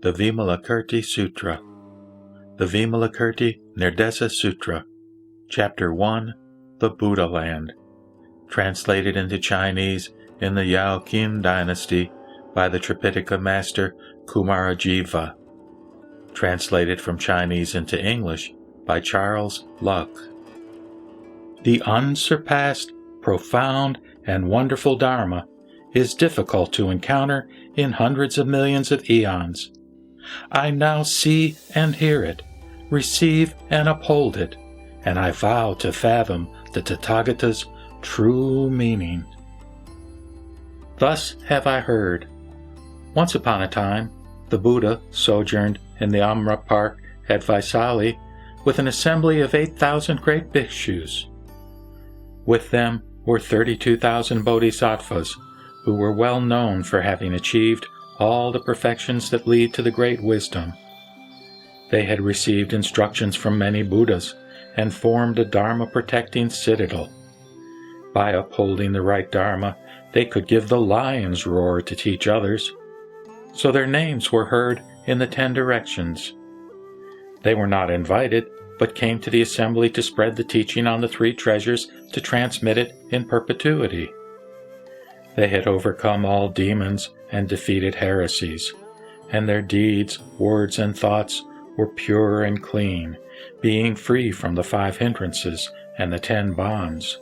the Vimalakirti Sutra, the Vimalakirti Sutra Ch.1, the Buddha Land, translated into Chinese in the Yao Qin dynasty by the Tripitaka master Kumarajiva, translated from Chinese into English by Charles Luck. The unsurpassed, profound, and wonderful Dharma is difficult to encounter in hundreds of millions of eons. I now see and hear it, receive and uphold it, and I vow to fathom the Tathagata's true meaning. Thus have I heard. Once upon a time, the Buddha sojourned in the Amra Park at Vaisali with an assembly of 8,000 great bhikshus. With them were 32,000 bodhisattvas, who were well known for having achieved all the perfections that lead to the great wisdom. They had received instructions from many Buddhas and formed a Dharma-protecting citadel. By upholding the right Dharma, they could give the lion's roar to teach others. So their names were heard in the 10 directions. They were not invited, but came to the assembly to spread the teaching on the 3 treasures to transmit it in perpetuity. They had overcome all demons and defeated heresies, and their deeds, words, and thoughts were pure and clean, being free from the 5 hindrances and the 10 bonds.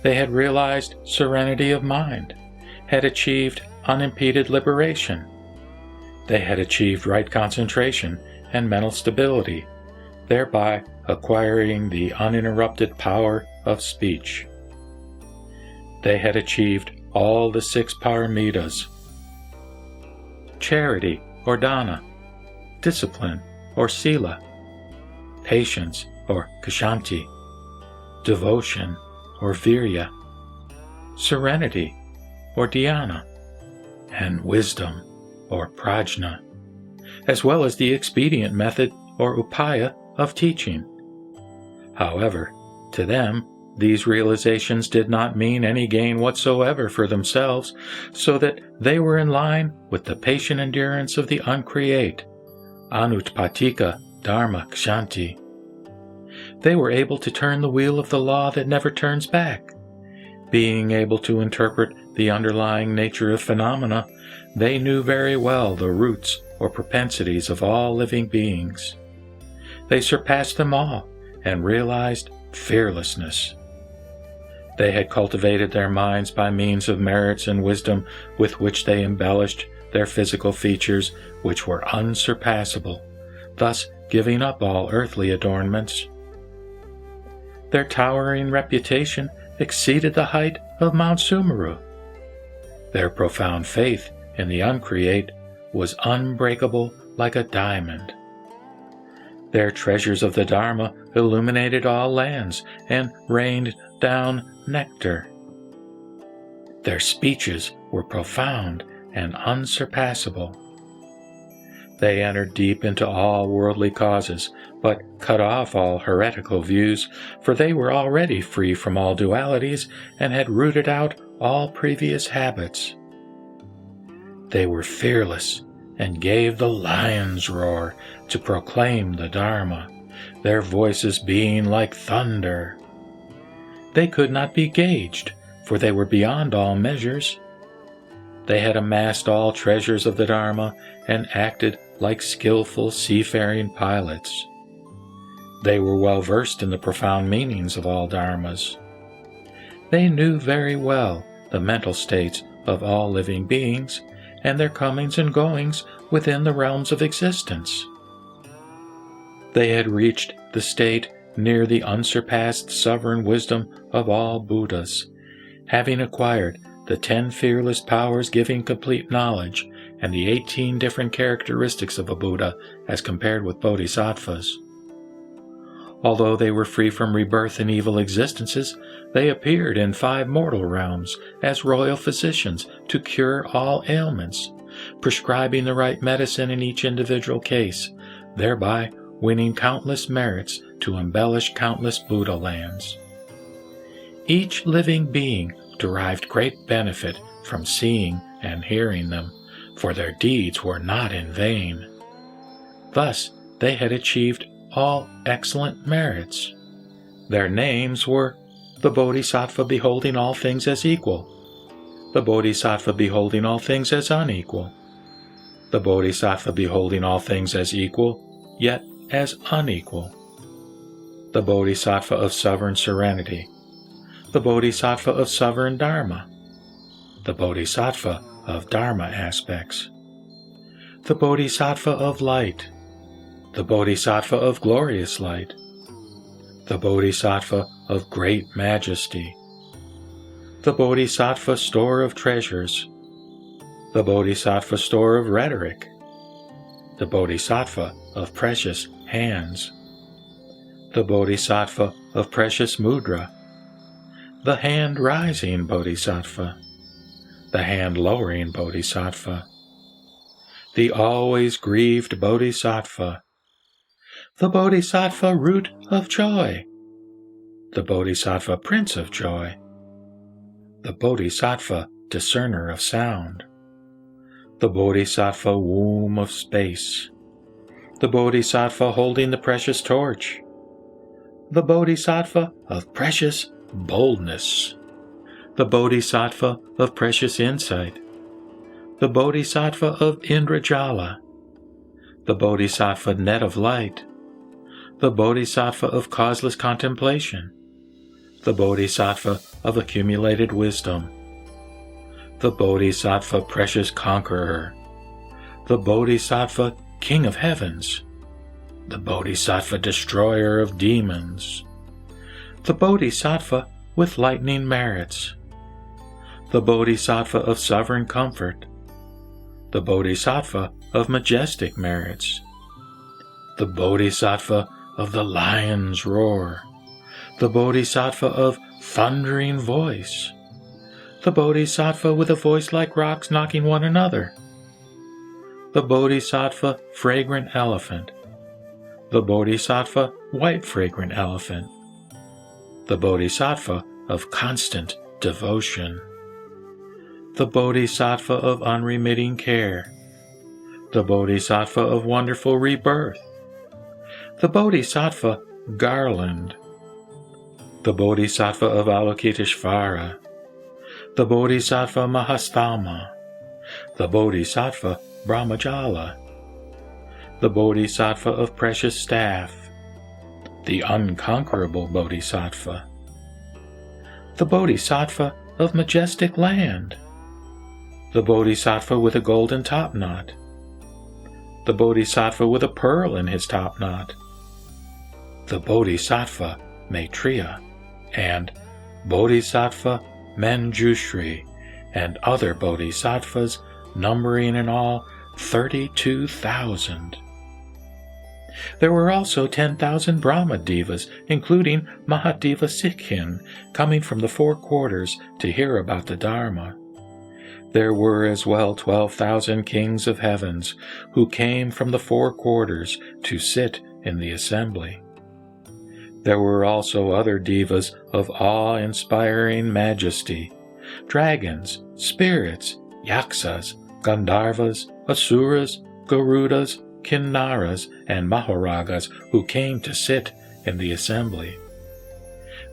They had realized serenity of mind, had achieved unimpeded liberation. They had achieved right concentration and mental stability, thereby acquiring the uninterrupted power of speech. They had achieved all the 6 paramitas: charity or dana, discipline or sila, patience or kshanti, devotion or virya, serenity or dhyana, and wisdom or prajna, as well as the expedient method or upaya of teaching. However, to them, these realizations did not mean any gain whatsoever for themselves, so that they were in line with the patient endurance of the uncreate, anutpatika dharma kshanti. They were able to turn the wheel of the law that never turns back. Being able to interpret the underlying nature of phenomena, they knew very well the roots or propensities of all living beings. They surpassed them all and realized fearlessness. They had cultivated their minds by means of merits and wisdom with which they embellished their physical features, which were unsurpassable, thus giving up all earthly adornments. Their towering reputation exceeded the height of Mount Sumeru. Their profound faith in the uncreate was unbreakable like a diamond. Their treasures of the Dharma illuminated all lands and rained down nectar. Their speeches were profound and unsurpassable. They entered deep into all worldly causes, but cut off all heretical views, for they were already free from all dualities and had rooted out all previous habits. They were fearless and gave the lion's roar to proclaim the Dharma, their voices being like thunder. They could not be gauged, for they were beyond all measures. They had amassed all treasures of the Dharma and acted like skillful seafaring pilots. They were well versed in the profound meanings of all Dharmas. They knew very well the mental states of all living beings and their comings and goings within the realms of existence. They had reached the state near the unsurpassed sovereign wisdom of all Buddhas, having acquired the 10 fearless powers giving complete knowledge and the 18 different characteristics of a Buddha as compared with bodhisattvas. Although they were free from rebirth in evil existences, they appeared in 5 mortal realms as royal physicians to cure all ailments, prescribing the right medicine in each individual case, thereby winning countless merits to embellish countless Buddha lands. Each living being derived great benefit from seeing and hearing them, for their deeds were not in vain. Thus they had achieved all excellent merits. Their names were the Bodhisattva beholding all things as equal, the Bodhisattva beholding all things as unequal, the Bodhisattva beholding all things as equal, yet as unequal, the Bodhisattva of sovereign serenity, the Bodhisattva of sovereign Dharma, the Bodhisattva of Dharma aspects, the Bodhisattva of light, the Bodhisattva of glorious light, the Bodhisattva of great majesty, the Bodhisattva store of treasures, the Bodhisattva store of rhetoric, the Bodhisattva of precious hands, the Bodhisattva of precious mudra, the hand-rising Bodhisattva, the hand-lowering Bodhisattva, the always-grieved Bodhisattva, the Bodhisattva root of joy, the Bodhisattva prince of joy, the Bodhisattva discerner of sound, the Bodhisattva womb of space, the Bodhisattva holding the precious torch, the Bodhisattva of precious boldness, the Bodhisattva of precious insight, the Bodhisattva of Indrajala, the Bodhisattva net of light, the Bodhisattva of causeless contemplation, the Bodhisattva of accumulated wisdom, the Bodhisattva precious conqueror, the Bodhisattva king of heavens, the Bodhisattva destroyer of demons, the Bodhisattva with lightning merits, the Bodhisattva of sovereign comfort, the Bodhisattva of majestic merits, the Bodhisattva of the lion's roar, the Bodhisattva of thundering voice, the Bodhisattva with a voice like rocks knocking one another, the Bodhisattva fragrant elephant, the Bodhisattva white fragrant elephant, the Bodhisattva of constant devotion, the Bodhisattva of unremitting care, the Bodhisattva of wonderful rebirth, the Bodhisattva garland, the Bodhisattva of Avalokiteshvara, the Bodhisattva Mahastama, the Bodhisattva Brahmajala, the Bodhisattva of precious staff, the unconquerable Bodhisattva, the Bodhisattva of majestic land, the Bodhisattva with a golden topknot, the Bodhisattva with a pearl in his topknot, the Bodhisattva Maitreya, and Bodhisattva Manjushri, and other Bodhisattvas numbering in all 32,000. There were also 10,000 Brahma Devas, including Mahadeva Sikhin, coming from the four quarters to hear about the Dharma. There were as well 12,000 kings of heavens, who came from the four quarters to sit in the assembly. There were also other devas of awe-inspiring majesty, dragons, spirits, yaksas, Gandharvas, Asuras, Garudas, Kinnaras, and Maharagas who came to sit in the assembly.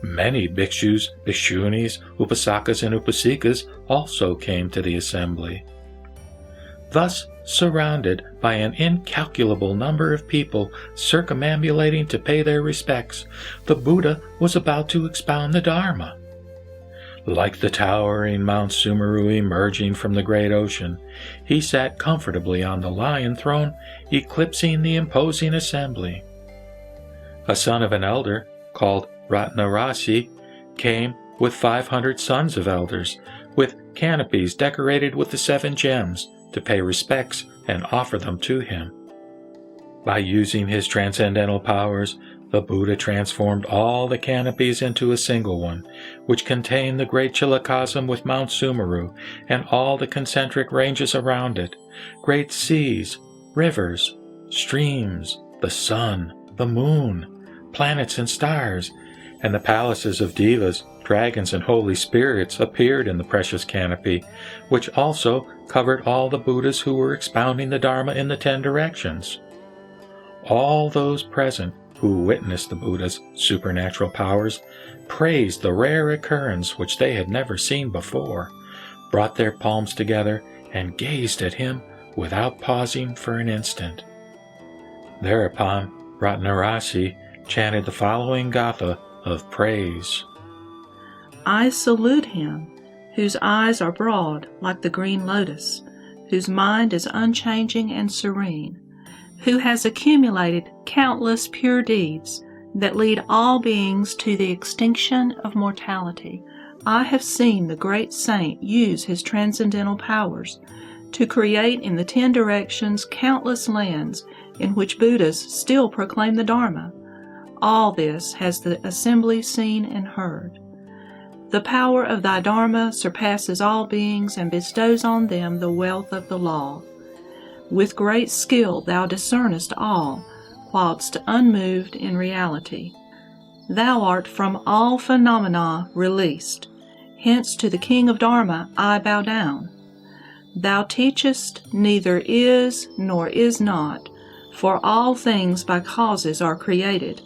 Many bhikshus, bhikshunis, upasakas, and upasikas also came to the assembly. Thus, surrounded by an incalculable number of people circumambulating to pay their respects, the Buddha was about to expound the Dharma. Like the towering Mount Sumeru emerging from the great ocean, he sat comfortably on the lion throne, eclipsing the imposing assembly. A son of an elder, called Ratnarasi, came with 500 sons of elders, with canopies decorated with the 7 gems, to pay respects and offer them to him. By using his transcendental powers, the Buddha transformed all the canopies into a single one, which contained the great Chilakasam with Mount Sumeru and all the concentric ranges around it, great seas, rivers, streams, the sun, the moon, planets and stars, and the palaces of devas, dragons and holy spirits appeared in the precious canopy, which also covered all the Buddhas who were expounding the Dharma in the 10 directions. All those present who witnessed the Buddha's supernatural powers praised the rare occurrence which they had never seen before, brought their palms together, and gazed at him without pausing for an instant. Thereupon, Ratnarasi chanted the following gatha of praise. I salute him, whose eyes are broad like the green lotus, whose mind is unchanging and serene, who has accumulated countless pure deeds that lead all beings to the extinction of mortality. I have seen the great saint use his transcendental powers to create in the 10 directions countless lands in which Buddhas still proclaim the Dharma. All this has the assembly seen and heard. The power of thy Dharma surpasses all beings and bestows on them the wealth of the law. With great skill thou discernest all, whilst unmoved in reality. Thou art from all phenomena released. Hence to the King of Dharma I bow down. Thou teachest neither is nor is not, for all things by causes are created.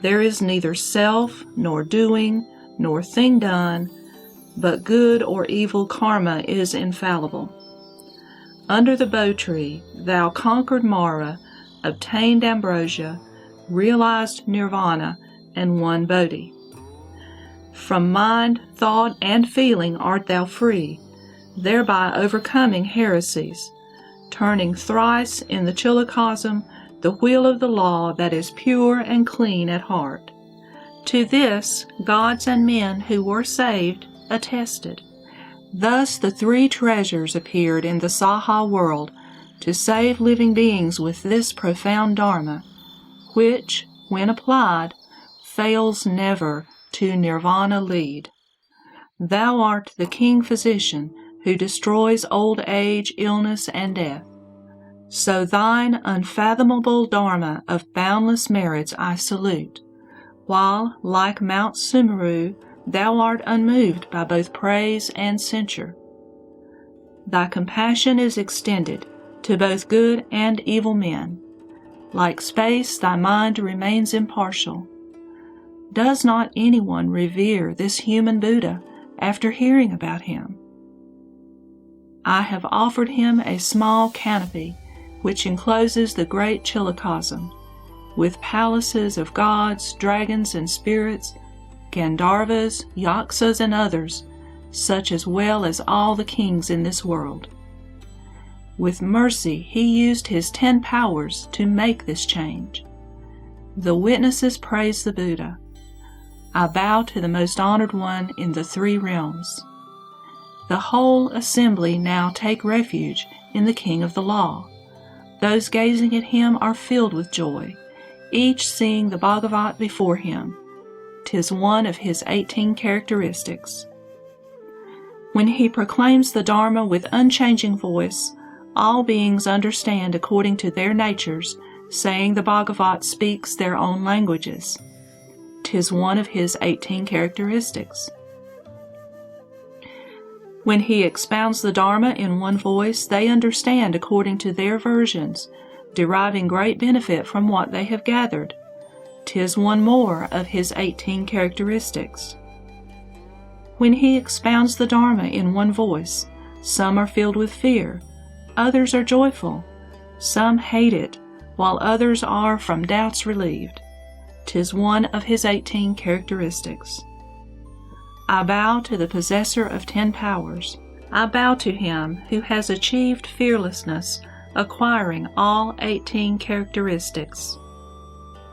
There is neither self, nor doing, nor thing done, but good or evil karma is infallible. Under the bow tree thou conquered Mara, obtained ambrosia, realized nirvana, and won Bodhi. From mind, thought, and feeling art thou free, thereby overcoming heresies, turning thrice in the chillicosm the wheel of the law that is pure and clean at heart. To this gods and men who were saved attested. Thus the 3 treasures appeared in the Saha world to save living beings with this profound Dharma, which, when applied, fails never to nirvana lead. Thou art the King Physician who destroys old age, illness, and death. So thine unfathomable Dharma of boundless merits I salute, while, like Mount Sumeru, thou art unmoved by both praise and censure. Thy compassion is extended to both good and evil men. Like space, thy mind remains impartial. Does not anyone revere this human Buddha after hearing about him? I have offered him a small canopy which encloses the great chillicosm, with palaces of gods, dragons, and spirits, Gandharvas, Yaksas, and others, such as well as all the kings in this world. With mercy he used his 10 powers to make this change. The witnesses praise the Buddha. I bow to the most honored one in the 3 realms. The whole assembly now take refuge in the King of the Law. Those gazing at him are filled with joy, each seeing the Bhagavat before him. 'Tis one of his 18 characteristics. When he proclaims the Dharma with unchanging voice, all beings understand according to their natures, saying the Bhagavat speaks their own languages. 'Tis one of his 18 characteristics. When he expounds the Dharma in one voice, they understand according to their versions, deriving great benefit from what they have gathered. 'Tis one more of his 18 characteristics. When he expounds the Dharma in one voice, some are filled with fear, others are joyful, some hate it, while others are from doubts relieved. 'Tis one of his 18 characteristics. I bow to the possessor of 10 powers. I bow to him who has achieved fearlessness, acquiring all 18 characteristics.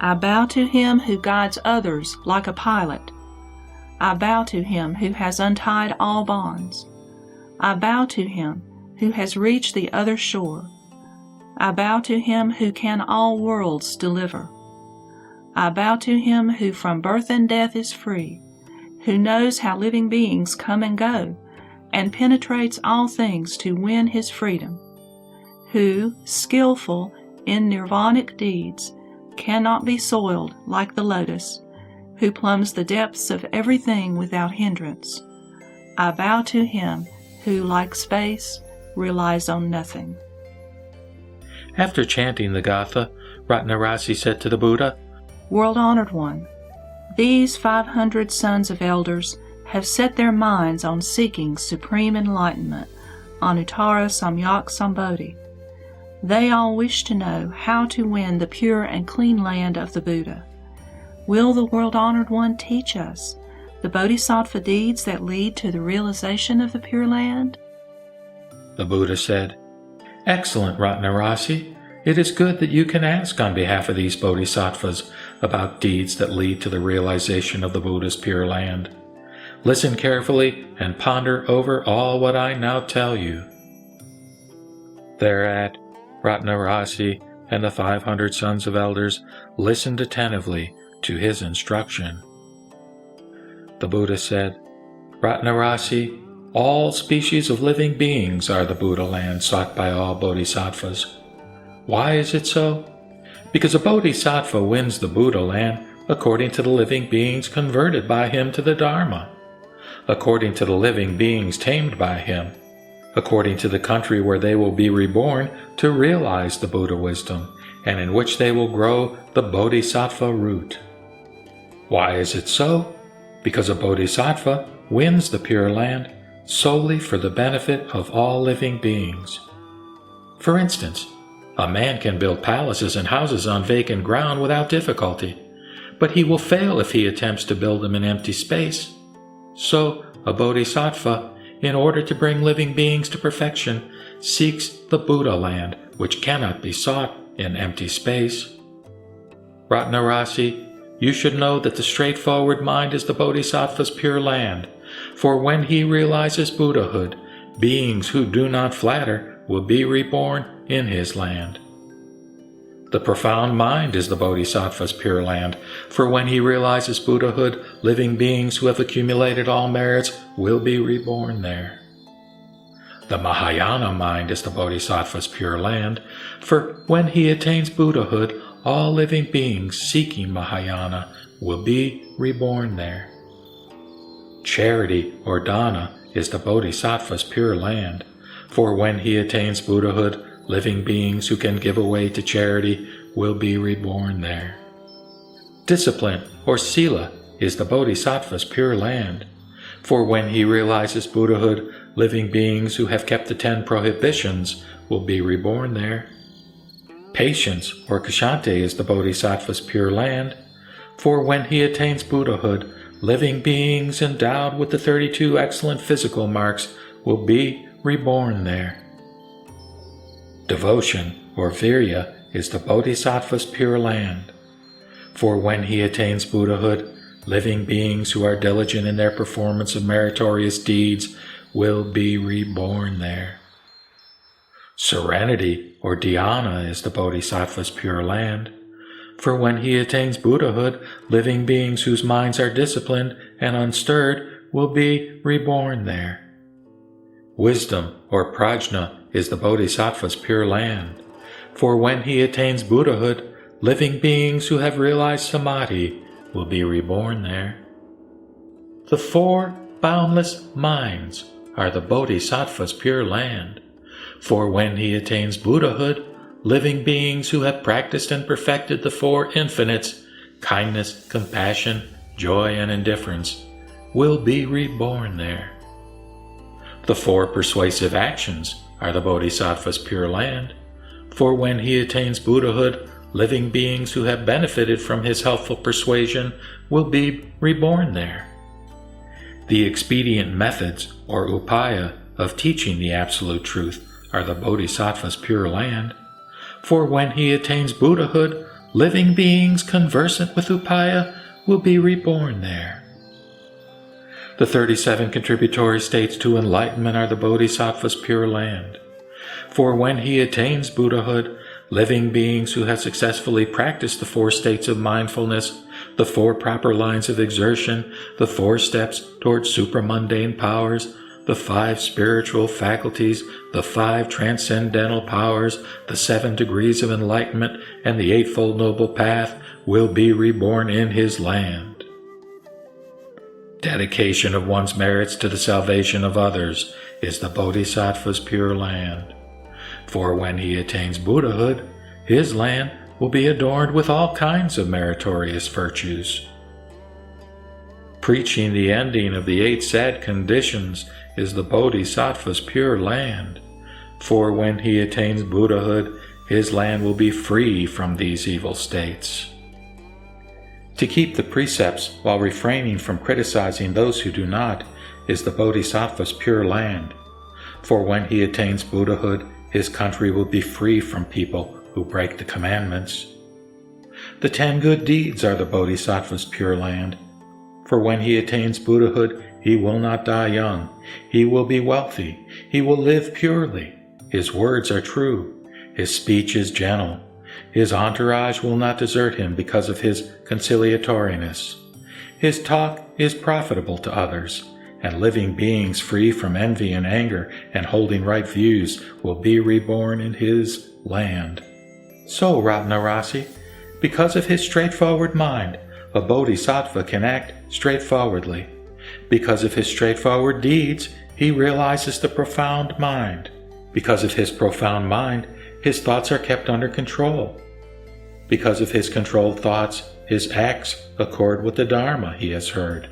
I bow to him who guides others like a pilot. I bow to him who has untied all bonds. I bow to him who has reached the other shore. I bow to him who can all worlds deliver. I bow to him who from birth and death is free, who knows how living beings come and go, and penetrates all things to win his freedom, who, skillful in nirvanic deeds, cannot be soiled like the lotus, who plumbs the depths of everything without hindrance. I bow to him who, like space, relies on nothing. After chanting the Gatha, Ratnarasi said to the Buddha, World-honored one, these 500 sons of elders have set their minds on seeking supreme enlightenment, Anuttara Samyak Sambodhi. They all wish to know how to win the pure and clean land of the Buddha. Will the world-honored one teach us the bodhisattva deeds that lead to the realization of the Pure Land? The Buddha said, Excellent, Ratnarasi. It is good that you can ask on behalf of these bodhisattvas about deeds that lead to the realization of the Buddha's Pure Land. Listen carefully and ponder over all what I now tell you. Thereat, Ratnarasi and the 500 sons of elders listened attentively to his instruction. The Buddha said, Ratnarasi, all species of living beings are the Buddha land sought by all bodhisattvas. Why is it so? Because a bodhisattva wins the Buddha land according to the living beings converted by him to the Dharma, according to the living beings tamed by him, according to the country where they will be reborn to realize the Buddha wisdom, and in which they will grow the bodhisattva root. Why is it so? Because a bodhisattva wins the Pure Land solely for the benefit of all living beings. For instance, a man can build palaces and houses on vacant ground without difficulty, but he will fail if he attempts to build them in empty space. So, a bodhisattva, in order to bring living beings to perfection, seeks the Buddha land, which cannot be sought in empty space. Ratnarasi, you should know that the straightforward mind is the bodhisattva's pure land, for when he realizes Buddhahood, beings who do not flatter will be reborn in his land. The profound mind is the bodhisattva's pure land, for when he realizes Buddhahood, living beings who have accumulated all merits will be reborn there. The Mahayana mind is the bodhisattva's pure land, for when he attains Buddhahood, all living beings seeking Mahayana will be reborn there. Charity, or dana, is the bodhisattva's pure land, for when he attains Buddhahood, living beings who can give away to charity will be reborn there. Discipline, or sila, is the bodhisattva's pure land, for when he realizes Buddhahood, living beings who have kept the 10 prohibitions will be reborn there. Patience, or kshanti, is the bodhisattva's pure land, for when he attains Buddhahood, living beings endowed with the 32 excellent physical marks will be reborn there. Devotion, or virya, is the bodhisattva's pure land, for when he attains Buddhahood, living beings who are diligent in their performance of meritorious deeds will be reborn there. Serenity, or dhyana, is the bodhisattva's pure land, for when he attains Buddhahood, living beings whose minds are disciplined and unstirred will be reborn there. Wisdom, or prajna, is the bodhisattva's pure land, for when he attains Buddhahood, living beings who have realized samadhi will be reborn there. The 4 boundless minds are the bodhisattva's pure land, for when he attains Buddhahood, living beings who have practiced and perfected the 4 infinites, kindness, compassion, joy, and indifference, will be reborn there. The 4 persuasive actions are the bodhisattva's pure land, for when he attains Buddhahood, living beings who have benefited from his helpful persuasion will be reborn there. The expedient methods, or upaya, of teaching the absolute truth are the bodhisattva's pure land, for when he attains Buddhahood, living beings conversant with upaya will be reborn there. The 37 contributory states to enlightenment are the bodhisattva's pure land, for when he attains Buddhahood, living beings who have successfully practiced the 4 states of mindfulness, the 4 proper lines of exertion, the 4 steps towards supramundane powers, the 5 spiritual faculties, the 5 transcendental powers, the 7 degrees of enlightenment, and the 8-fold noble path will be reborn in his land. Dedication of one's merits to the salvation of others is the Bodhisattva's pure land. For when he attains Buddhahood, his land will be adorned with all kinds of meritorious virtues. Preaching the ending of the 8 sad conditions is the Bodhisattva's pure land. For when he attains Buddhahood, his land will be free from these evil states. To keep the precepts while refraining from criticizing those who do not is the Bodhisattva's pure land. For when he attains Buddhahood, his country will be free from people who break the commandments. The 10 good deeds are the Bodhisattva's pure land. For when he attains Buddhahood, he will not die young. He will be wealthy. He will live purely. His words are true. His speech is gentle. His entourage will not desert him because of his conciliatoriness. His talk is profitable to others, and living beings free from envy and anger and holding right views will be reborn in his land. So, Ratnarasi, because of his straightforward mind, a bodhisattva can act straightforwardly. Because of his straightforward deeds, he realizes the profound mind. Because of his profound mind, his thoughts are kept under control. Because of his controlled thoughts, his acts accord with the Dharma he has heard.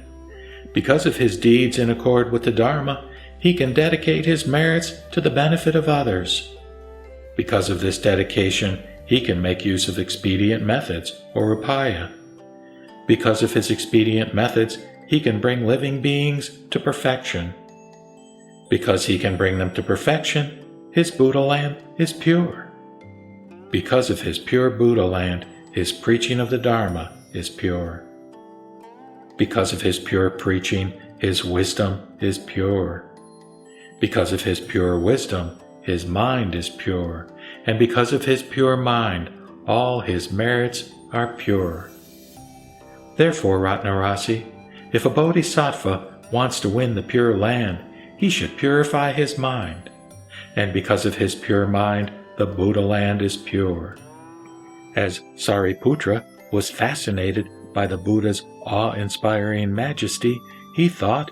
Because of his deeds in accord with the Dharma, he can dedicate his merits to the benefit of others. Because of this dedication, he can make use of expedient methods, or upaya. Because of his expedient methods, he can bring living beings to perfection. Because he can bring them to perfection, his Buddha land is pure. Because of his pure Buddha land, his preaching of the Dharma is pure. Because of his pure preaching, his wisdom is pure. Because of his pure wisdom, his mind is pure. And because of his pure mind, all his merits are pure. Therefore, Ratnarasi, if a bodhisattva wants to win the pure land, he should purify his mind. And because of his pure mind, the Buddha land is pure. As Sariputra was fascinated by the Buddha's awe-inspiring majesty, he thought,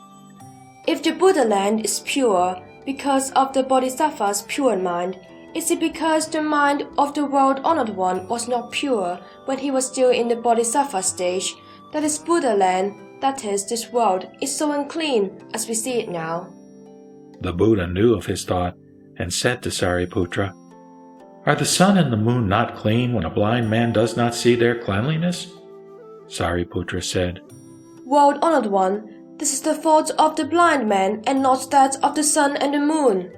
if the Buddha land is pure because of the bodhisattva's pure mind, is it because the mind of the world-honored one was not pure when he was still in the bodhisattva stage, that his Buddha land, that is, this world, is so unclean as we see it now? The Buddha knew of his thought and said to Sariputra, are the sun and the moon not clean when a blind man does not see their cleanliness? Sariputra said, World-honored one, this is the fault of the blind man and not that of the sun and the moon.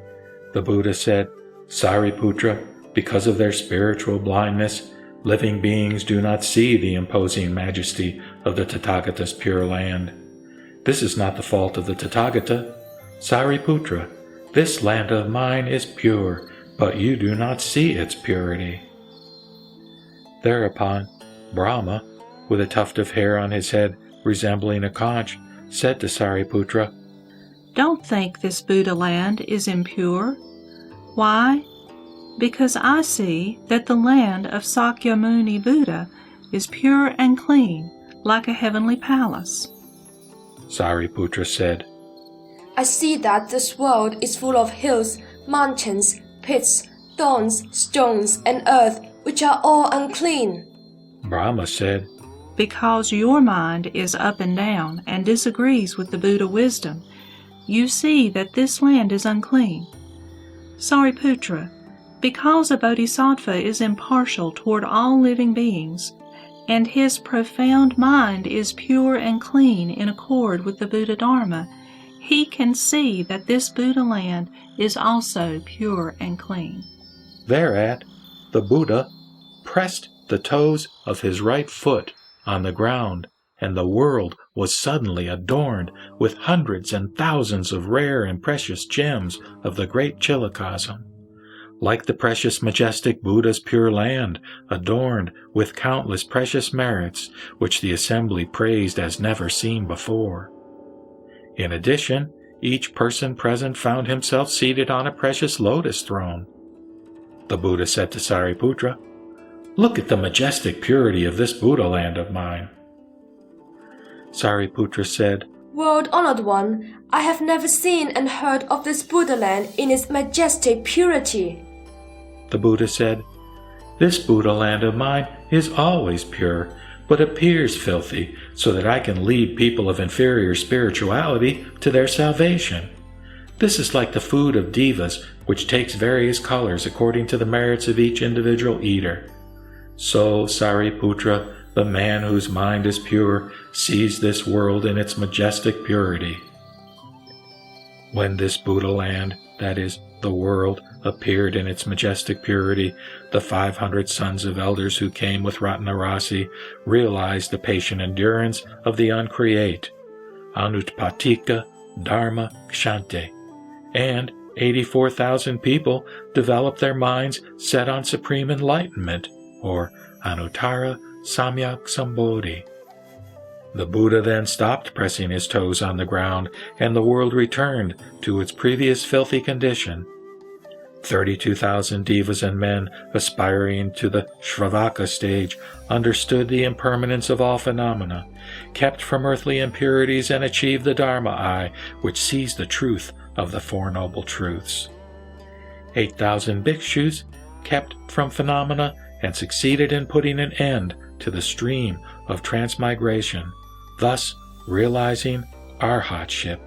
The Buddha said, Sariputra, because of their spiritual blindness, living beings do not see the imposing majesty of the Tathagata's pure land. This is not the fault of the Tathagata. Sariputra, this land of mine is pure, but you do not see its purity. Thereupon, Brahma, with a tuft of hair on his head resembling a conch, said to Sariputra, Don't think this Buddha land is impure. Why? Because I see that the land of Sakyamuni Buddha is pure and clean, like a heavenly palace. Sariputra said, I see that this world is full of hills, mountains, pits, thorns, stones, and earth, which are all unclean. Brahma said, Because your mind is up and down and disagrees with the Buddha wisdom, you see that this land is unclean. Sariputra, because a bodhisattva is impartial toward all living beings, and his profound mind is pure and clean in accord with the Buddha Dharma, he can see that this Buddha land is also pure and clean. Thereat, the Buddha pressed the toes of his right foot on the ground, and the world was suddenly adorned with hundreds and thousands of rare and precious gems of the great Chilakasam, like the precious majestic Buddha's pure land, adorned with countless precious merits, which the assembly praised as never seen before. In addition, each person present found himself seated on a precious lotus throne. The Buddha said to Sariputra, Look at the majestic purity of this Buddha land of mine. Sariputra said, World Honored One, I have never seen and heard of this Buddha land in its majestic purity. The Buddha said, This Buddha land of mine is always pure, but appears filthy, so that I can lead people of inferior spirituality to their salvation. This is like the food of devas, which takes various colors according to the merits of each individual eater. So, Sariputra, the man whose mind is pure, sees this world in its majestic purity. When this Buddha land, that is, the world, appeared in its majestic purity, the 500 sons of elders who came with Ratnarasi realized the patient endurance of the uncreate, Anutpatika Dharma Kshante, and 84,000 people developed their minds set on supreme enlightenment, or Anuttara Samyak Sambodhi. The Buddha then stopped pressing his toes on the ground, and the world returned to its previous filthy condition. 32,000 devas and men aspiring to the Shravaka stage understood the impermanence of all phenomena, kept from earthly impurities, and achieved the Dharma eye, which sees the truth of the Four Noble Truths. 8,000 bhikshus kept from phenomena and succeeded in putting an end to the stream of transmigration, thus realizing arhatship.